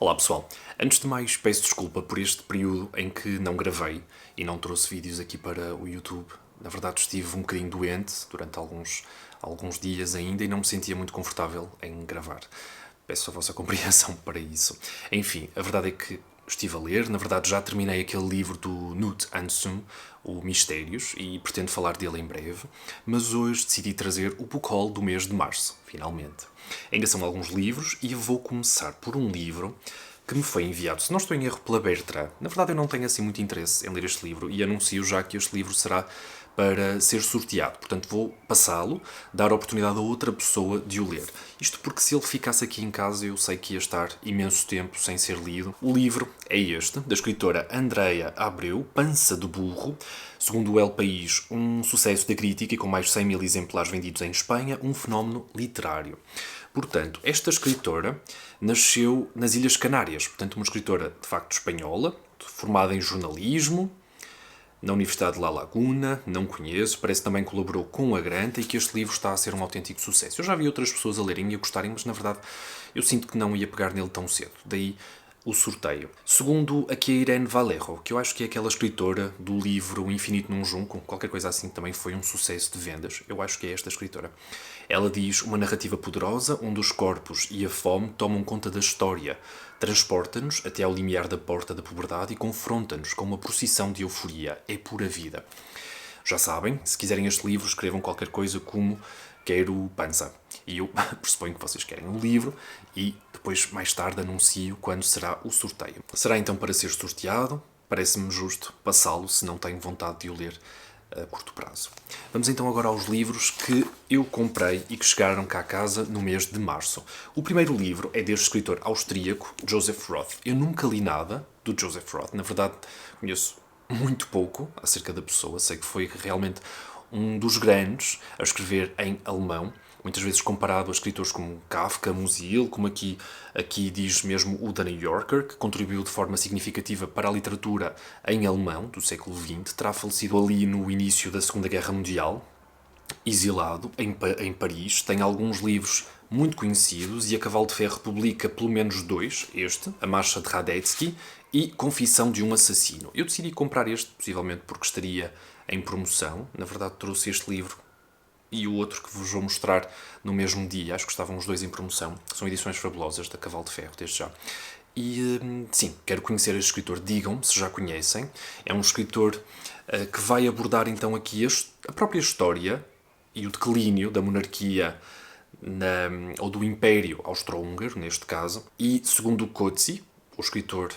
Olá pessoal, antes de mais peço desculpa por este período em que não gravei e não trouxe vídeos aqui para o YouTube. Na verdade estive um bocadinho doente durante alguns dias ainda e não me sentia muito confortável em gravar. Peço a vossa compreensão para isso. Enfim, a verdade é que estive a ler, na verdade já terminei aquele livro do Knut Hamsun, o Mistérios, e pretendo falar dele em breve, mas hoje decidi trazer o book haul do mês de março, finalmente. Ainda são alguns livros e eu vou começar por um livro que me foi enviado, se não estou em erro, pela Bertrand. Na verdade eu não tenho assim muito interesse em ler este livro e anuncio já que este livro será para ser sorteado. Portanto, vou passá-lo, dar a oportunidade a outra pessoa de o ler. Isto porque se ele ficasse aqui em casa, eu sei que ia estar imenso tempo sem ser lido. O livro é este, da escritora Andrea Abreu, Pança de Burro. Segundo o El País, um sucesso da crítica e com mais de 100 mil exemplares vendidos em Espanha, um fenómeno literário. Portanto, esta escritora nasceu nas Ilhas Canárias. Portanto, uma escritora, de facto, espanhola, formada em jornalismo, na Universidade de La Laguna, não conheço, parece que também colaborou com a Granta e que este livro está a ser um autêntico sucesso. Eu já vi outras pessoas a lerem e a gostarem, mas na verdade eu sinto que não ia pegar nele tão cedo. Daí o sorteio. Segundo aqui a Irene Vallejo, que eu acho que é aquela escritora do livro O Infinito num Junco, qualquer coisa assim que também foi um sucesso de vendas, eu acho que é esta escritora. Ela diz uma narrativa poderosa onde os corpos e a fome tomam conta da história, transporta-nos até ao limiar da porta da puberdade e confronta-nos com uma procissão de euforia. É pura vida. Já sabem, se quiserem este livro, escrevam qualquer coisa como quero pança. E eu pressuponho que vocês querem o livro e depois, mais tarde, anuncio quando será o sorteio. Será então para ser sorteado. Parece-me justo passá-lo se não tenho vontade de o ler a curto prazo. Vamos então agora aos livros que eu comprei e que chegaram cá a casa no mês de março. O primeiro livro é deste escritor austríaco, Joseph Roth. Eu nunca li nada do Joseph Roth. Na verdade, conheço muito pouco acerca da pessoa. Sei que foi realmente um dos grandes a escrever em alemão, muitas vezes comparado a escritores como Kafka, Musil, como aqui diz mesmo o The New Yorker, que contribuiu de forma significativa para a literatura em alemão do século XX. Terá falecido ali no início da Segunda Guerra Mundial, exilado em Paris. Tem alguns livros muito conhecidos e a Cavalo de Ferro publica pelo menos dois, este, A Marcha de Radetzky e Confissão de um Assassino. Eu decidi comprar este, possivelmente porque estaria em promoção. Na verdade trouxe este livro e o outro que vos vou mostrar no mesmo dia. Acho que estavam os dois em promoção. São edições fabulosas da Cavalo de Ferro, desde já. E sim, quero conhecer este escritor. Digam-me se já conhecem. É um escritor que vai abordar então aqui a própria história e o declínio da monarquia ou do Império Austro-Húngaro, neste caso. E segundo o Coetzee, o escritor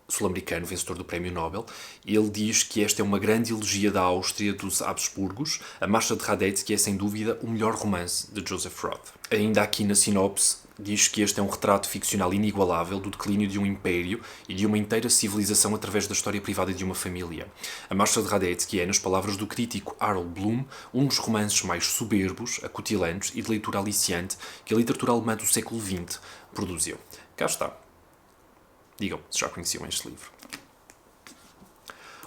sul-americano, vencedor do Prémio Nobel, ele diz que esta é uma grande elegia da Áustria dos Habsburgos. A Marcha de Radetzky é, sem dúvida, o melhor romance de Joseph Roth. Ainda aqui na sinopse, diz que este é um retrato ficcional inigualável do declínio de um império e de uma inteira civilização através da história privada de uma família. A Marcha de Radetzky é, nas palavras do crítico Harold Bloom, um dos romances mais soberbos, acutilantes e de leitura aliciante que a literatura alemã do século XX produziu. Cá está. Digam se já conheciam este livro.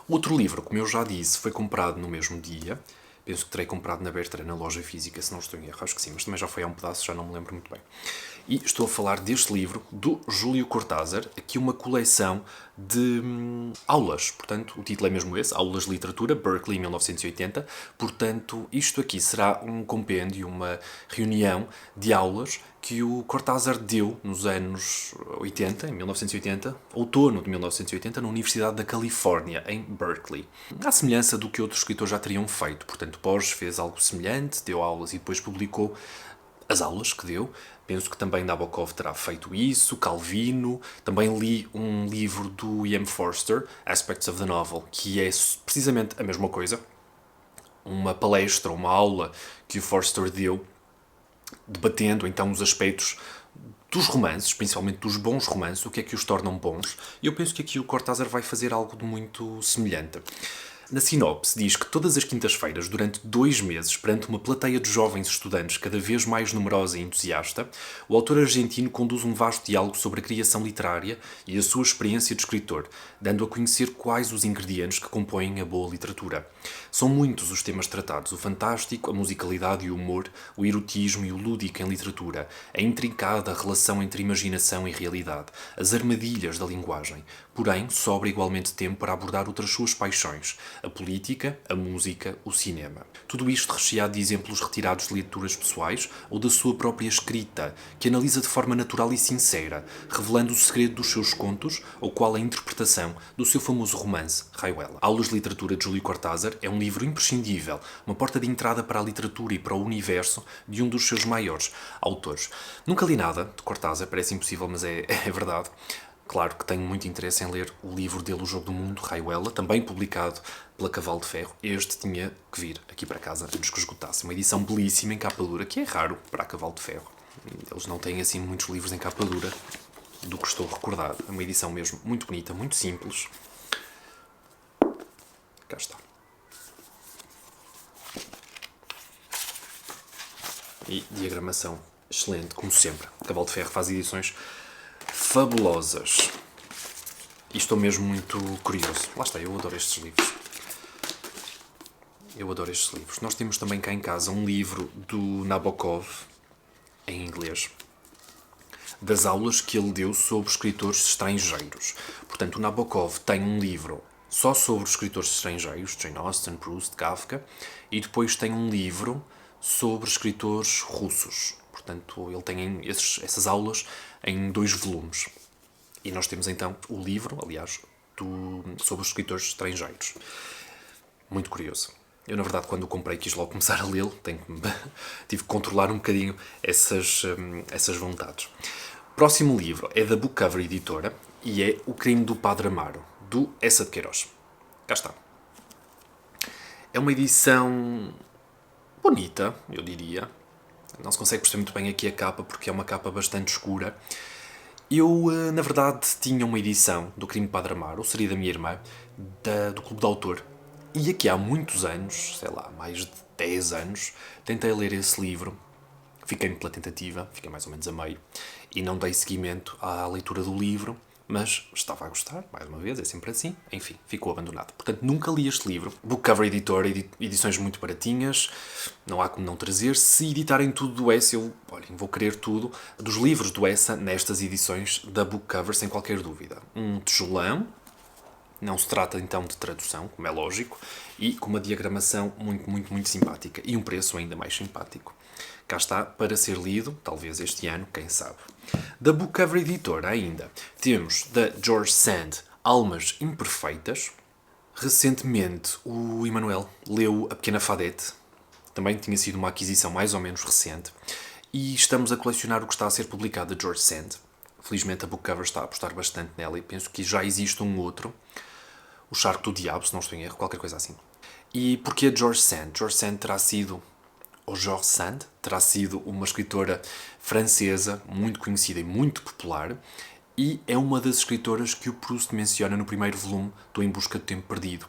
Outro livro, como eu já disse, foi comprado no mesmo dia. Penso que terei comprado na Bertrand, na loja física, se não estou em erro. Acho que sim, mas também já foi há um pedaço, já não me lembro muito bem. E estou a falar deste livro, do Júlio Cortázar, aqui uma coleção de aulas. Portanto, o título é mesmo esse, Aulas de Literatura, Berkeley, 1980. Portanto, isto aqui será um compêndio, uma reunião de aulas que o Cortázar deu nos anos 80, em 1980, outono de 1980, na Universidade da Califórnia, em Berkeley. À semelhança do que outros escritores já teriam feito. Portanto, Borges fez algo semelhante, deu aulas e depois publicou as aulas que deu. Penso que também Nabokov terá feito isso, Calvino. Também li um livro do E.M. Forster, Aspects of the Novel, que é precisamente a mesma coisa. Uma palestra, uma aula que o Forster deu, debatendo então os aspectos dos romances, principalmente dos bons romances, o que é que os tornam bons. E eu penso que aqui o Cortázar vai fazer algo de muito semelhante. Na sinopse diz que todas as quintas-feiras, durante 2 meses, perante uma plateia de jovens estudantes cada vez mais numerosa e entusiasta, o autor argentino conduz um vasto diálogo sobre a criação literária e a sua experiência de escritor, dando a conhecer quais os ingredientes que compõem a boa literatura. São muitos os temas tratados: o fantástico, a musicalidade e o humor, o erotismo e o lúdico em literatura, a intrincada relação entre imaginação e realidade, as armadilhas da linguagem. Porém, sobra igualmente tempo para abordar outras suas paixões: a política, a música, o cinema. Tudo isto recheado de exemplos retirados de leituras pessoais ou da sua própria escrita, que analisa de forma natural e sincera, revelando o segredo dos seus contos ou qual a interpretação do seu famoso romance, Rayuela. Aulas de Literatura de Júlio Cortázar é um livro imprescindível, uma porta de entrada para a literatura e para o universo de um dos seus maiores autores. Nunca li nada de Cortázar, parece impossível, mas é verdade. Claro que tenho muito interesse em ler o livro dele, O Jogo do Mundo, Rayuela, também publicado pela Cavalo de Ferro. Este tinha que vir aqui para casa antes que esgotasse. Uma edição belíssima em capa dura, que é raro para a Cavalo de Ferro. Eles não têm assim muitos livros em capa dura, do que estou recordado. É uma edição mesmo muito bonita, muito simples. Cá está. E diagramação excelente, como sempre. A Cavalo de Ferro faz edições fabulosas. E estou mesmo muito curioso. Lá está, eu adoro estes livros. Eu adoro estes livros. Nós temos também cá em casa um livro do Nabokov, em inglês, das aulas que ele deu sobre escritores estrangeiros. Portanto, o Nabokov tem um livro só sobre os escritores estrangeiros, Jane Austen, Proust, Kafka, e depois tem um livro sobre escritores russos. Portanto, ele tem essas aulas em 2 volumes. E nós temos então o livro, aliás, sobre os escritores estrangeiros. Muito curioso. Eu, na verdade, quando o comprei, quis logo começar a lê-lo. Tive que controlar um bocadinho essas vontades. Próximo livro é da Bookcover Editora e é O Crime do Padre Amaro, do Eça de Queiroz. Cá está. É uma edição bonita, eu diria. Não se consegue perceber muito bem aqui a capa, porque é uma capa bastante escura. Eu, na verdade, tinha uma edição do Crime do Padre Amaro, seria da minha irmã, do Clube de Autor. E aqui há muitos anos, sei lá, mais de 10 anos, tentei ler esse livro. Fiquei-me pela tentativa, fiquei mais ou menos a meio, e não dei seguimento à leitura do livro, mas estava a gostar, mais uma vez, é sempre assim. Enfim, ficou abandonado. Portanto, nunca li este livro. Bookcover Editor, edições muito baratinhas, não há como não trazer. Se editarem tudo do Essa, vou querer tudo dos livros do Essa nestas edições da Bookcover, sem qualquer dúvida. Um tijolão, não se trata então de tradução, como é lógico, e com uma diagramação muito, muito, muito simpática. E um preço ainda mais simpático. Cá está, para ser lido, talvez este ano, quem sabe. Da Bookcover Editora ainda, temos da George Sand, Almas Imperfeitas. Recentemente o Emanuel leu A Pequena Fadette, também tinha sido uma aquisição mais ou menos recente, e estamos a colecionar o que está a ser publicado de George Sand. Felizmente a Bookcover está a apostar bastante nela e penso que já existe um outro, O Charco do Diabo, se não estou em erro, qualquer coisa assim. E porquê George Sand? George Sand George Sand terá sido uma escritora francesa muito conhecida e muito popular, e é uma das escritoras que o Proust menciona no primeiro volume do Em Busca do Tempo Perdido,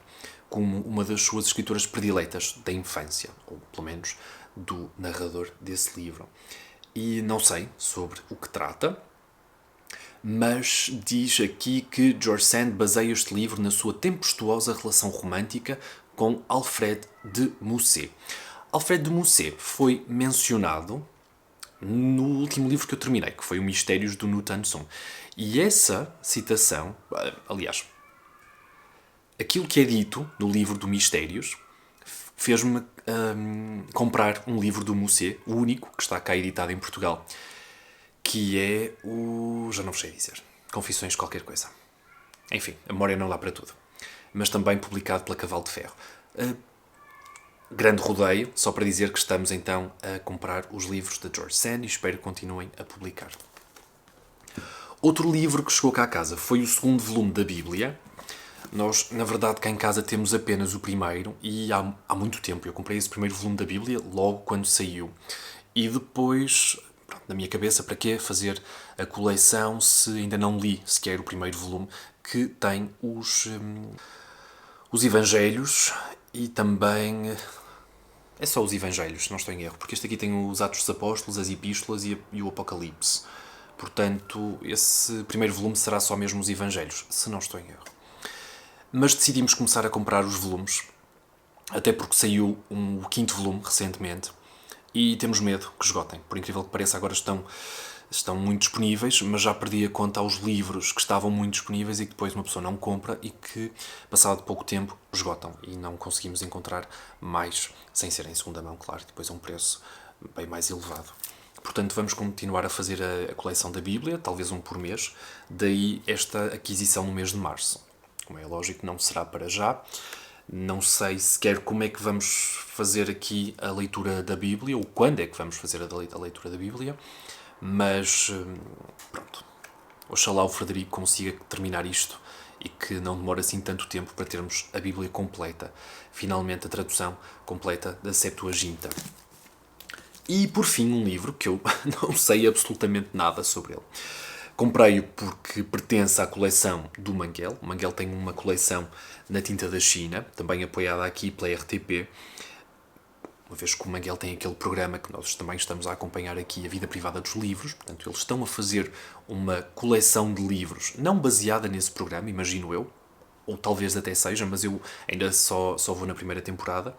como uma das suas escritoras prediletas da infância, ou pelo menos do narrador desse livro. E não sei sobre o que trata, mas diz aqui que George Sand baseia este livro na sua tempestuosa relação romântica com Alfred de Musset. Alfred de Musset foi mencionado no último livro que eu terminei, que foi o Mistérios do Nu Tan Son. E essa citação, aliás, aquilo que é dito no livro do Mistérios, fez-me comprar um livro do Musset, o único que está cá editado em Portugal, que é o... já não sei dizer. Confissões qualquer coisa. Enfim, a memória não dá para tudo. Mas também publicado pela Cavalo de Ferro. Grande rodeio, só para dizer que estamos então a comprar os livros da George Sand e espero que continuem a publicar. Outro livro que chegou cá a casa foi o segundo volume da Bíblia. Nós, na verdade, cá em casa temos apenas o primeiro e há muito tempo. Eu comprei esse primeiro volume da Bíblia logo quando saiu. E depois, na minha cabeça, para quê fazer a coleção se ainda não li sequer o primeiro volume, que tem os Evangelhos e também... É só os Evangelhos, se não estou em erro, porque este aqui tem os Atos dos Apóstolos, as Epístolas e o Apocalipse. Portanto, esse primeiro volume será só mesmo os Evangelhos, se não estou em erro. Mas decidimos começar a comprar os volumes, até porque saiu o quinto volume recentemente, e temos medo que esgotem. Por incrível que pareça, agora estão muito disponíveis, mas já perdi a conta aos livros que estavam muito disponíveis e que depois uma pessoa não compra e que, passado pouco tempo, esgotam. E não conseguimos encontrar mais, sem ser em segunda mão, claro, e depois a um preço bem mais elevado. Portanto, vamos continuar a fazer a coleção da Bíblia, talvez um por mês, daí esta aquisição no mês de março. Como é lógico, não será para já. Não sei sequer como é que vamos fazer aqui a leitura da Bíblia, ou quando é que vamos fazer a leitura da Bíblia, mas pronto. Oxalá o Frederico consiga terminar isto e que não demore assim tanto tempo para termos a Bíblia completa. Finalmente a tradução completa da Septuaginta. E por fim um livro que eu não sei absolutamente nada sobre ele. Comprei-o porque pertence à coleção do Manguel. O Manguel tem uma coleção na tinta da China, também apoiada aqui pela RTP, uma vez que o Manguel tem aquele programa que nós também estamos a acompanhar aqui, a vida privada dos livros. Portanto, eles estão a fazer uma coleção de livros, não baseada nesse programa, imagino eu, ou talvez até seja, mas eu ainda só vou na primeira temporada.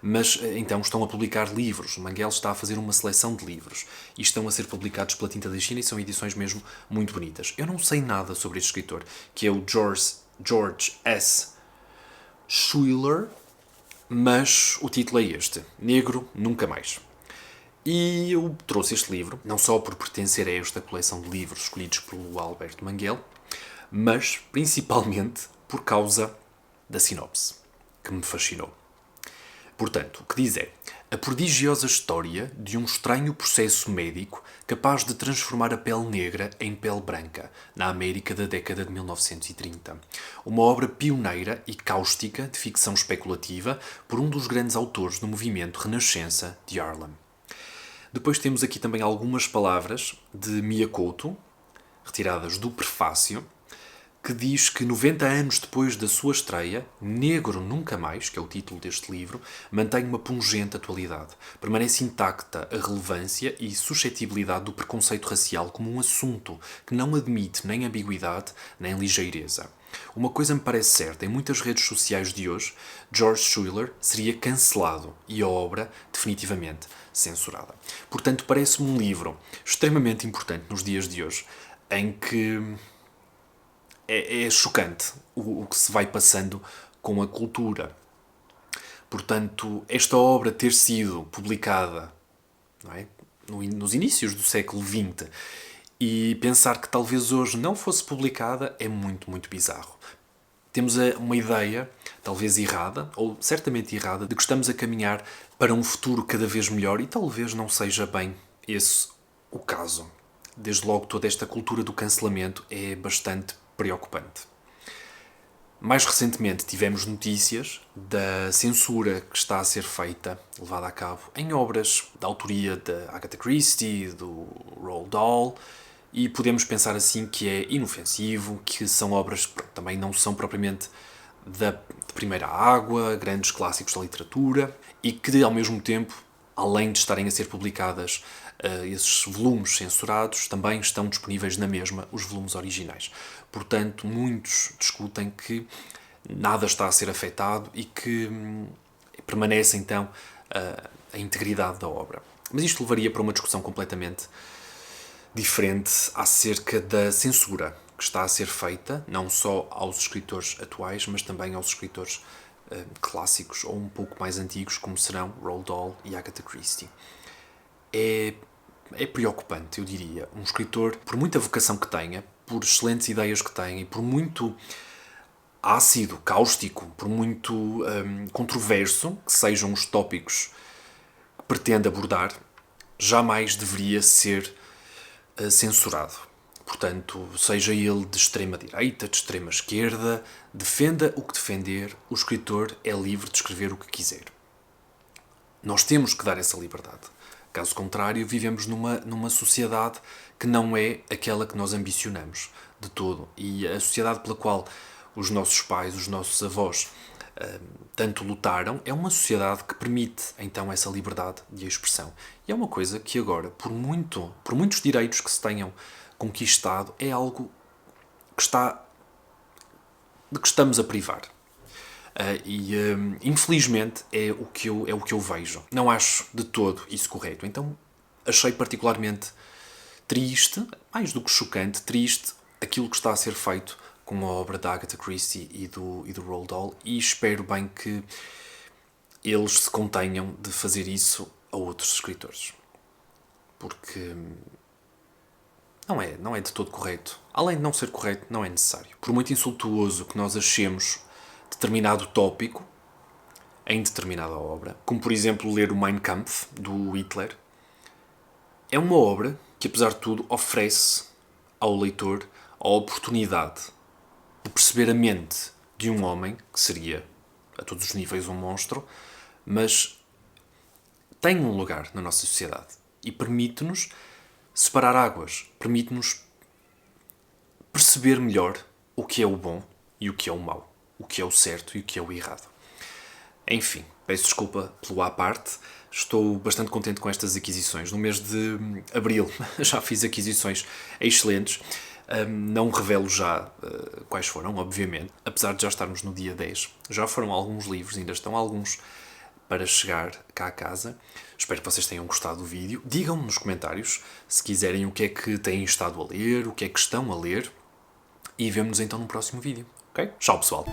Mas então estão a publicar livros. O Manguel está a fazer uma seleção de livros e estão a ser publicados pela Tinta da China e são edições mesmo muito bonitas. Eu não sei nada sobre este escritor, que é o George S. Schuiller, mas o título é este: Negro Nunca Mais. E eu trouxe este livro, não só por pertencer a esta coleção de livros escolhidos pelo Alberto Manguel, mas principalmente por causa da sinopse, que me fascinou. Portanto, o que diz é: a prodigiosa história de um estranho processo médico capaz de transformar a pele negra em pele branca, na América da década de 1930. Uma obra pioneira e cáustica de ficção especulativa por um dos grandes autores do movimento Renascença de Harlem. Depois temos aqui também algumas palavras de Mia Couto, retiradas do prefácio, que diz que 90 anos depois da sua estreia, Negro Nunca Mais, que é o título deste livro, mantém uma pungente atualidade. Permanece intacta a relevância e suscetibilidade do preconceito racial como um assunto que não admite nem ambiguidade nem ligeireza. Uma coisa me parece certa: em muitas redes sociais de hoje, George Schuiller seria cancelado e a obra definitivamente censurada. Portanto, parece-me um livro extremamente importante nos dias de hoje, em que é chocante o que se vai passando com a cultura. Portanto, esta obra ter sido publicada, não é, nos inícios do século XX e pensar que talvez hoje não fosse publicada é muito, muito bizarro. Temos uma ideia, talvez errada, ou certamente errada, de que estamos a caminhar para um futuro cada vez melhor e talvez não seja bem esse o caso. Desde logo, toda esta cultura do cancelamento é bastante preocupante. Mais recentemente tivemos notícias da censura que está a ser feita, levada a cabo, em obras da autoria de Agatha Christie, do Roald Dahl, e podemos pensar assim que é inofensivo, que são obras que também não são propriamente de primeira água, grandes clássicos da literatura, e que ao mesmo tempo, além de estarem a ser publicadas esses volumes censurados, também estão disponíveis na mesma os volumes originais. Portanto, muitos discutem que nada está a ser afetado e que permanece então a integridade da obra. Mas isto levaria para uma discussão completamente diferente acerca da censura que está a ser feita, não só aos escritores atuais, mas também aos escritores clássicos ou um pouco mais antigos, como serão Roald Dahl e Agatha Christie. É preocupante, eu diria. Um escritor, por muita vocação que tenha, por excelentes ideias que tenha e por muito ácido, cáustico, por muito controverso que sejam os tópicos que pretende abordar, jamais deveria ser censurado. Portanto, seja ele de extrema-direita, de extrema-esquerda, defenda o que defender, o escritor é livre de escrever o que quiser. Nós temos que dar essa liberdade. Caso contrário, vivemos numa sociedade que não é aquela que nós ambicionamos de todo. E a sociedade pela qual os nossos pais, os nossos avós tanto lutaram, é uma sociedade que permite então essa liberdade de expressão. E é uma coisa que agora, por muitos direitos que se tenham conquistado, é algo que de que estamos a privar. Infelizmente é o que eu vejo. Não acho de todo isso correto. Então achei particularmente triste, mais do que chocante, triste, aquilo que está a ser feito com a obra da Agatha Christie e do Roald Dahl, e espero bem que eles se contenham de fazer isso a outros escritores. Porque não é de todo correto. Além de não ser correto, não é necessário. Por muito insultuoso que nós achemos determinado tópico em determinada obra, como por exemplo ler o Mein Kampf, do Hitler, é uma obra que, apesar de tudo, oferece ao leitor a oportunidade de perceber a mente de um homem, que seria, a todos os níveis, um monstro, mas tem um lugar na nossa sociedade e permite-nos separar águas, permite-nos perceber melhor o que é o bom e o que é o mau, o que é o certo e o que é o errado. Enfim, peço desculpa pelo à parte, estou bastante contente com estas aquisições. No mês de abril já fiz aquisições excelentes. Não revelo já quais foram, obviamente, apesar de já estarmos no dia 10. Já foram alguns livros, ainda estão alguns para chegar cá a casa. Espero que vocês tenham gostado do vídeo. Digam-me nos comentários se quiserem o que é que têm estado a ler, o que é que estão a ler. E vemo-nos então no próximo vídeo. Ok? Tchau, pessoal!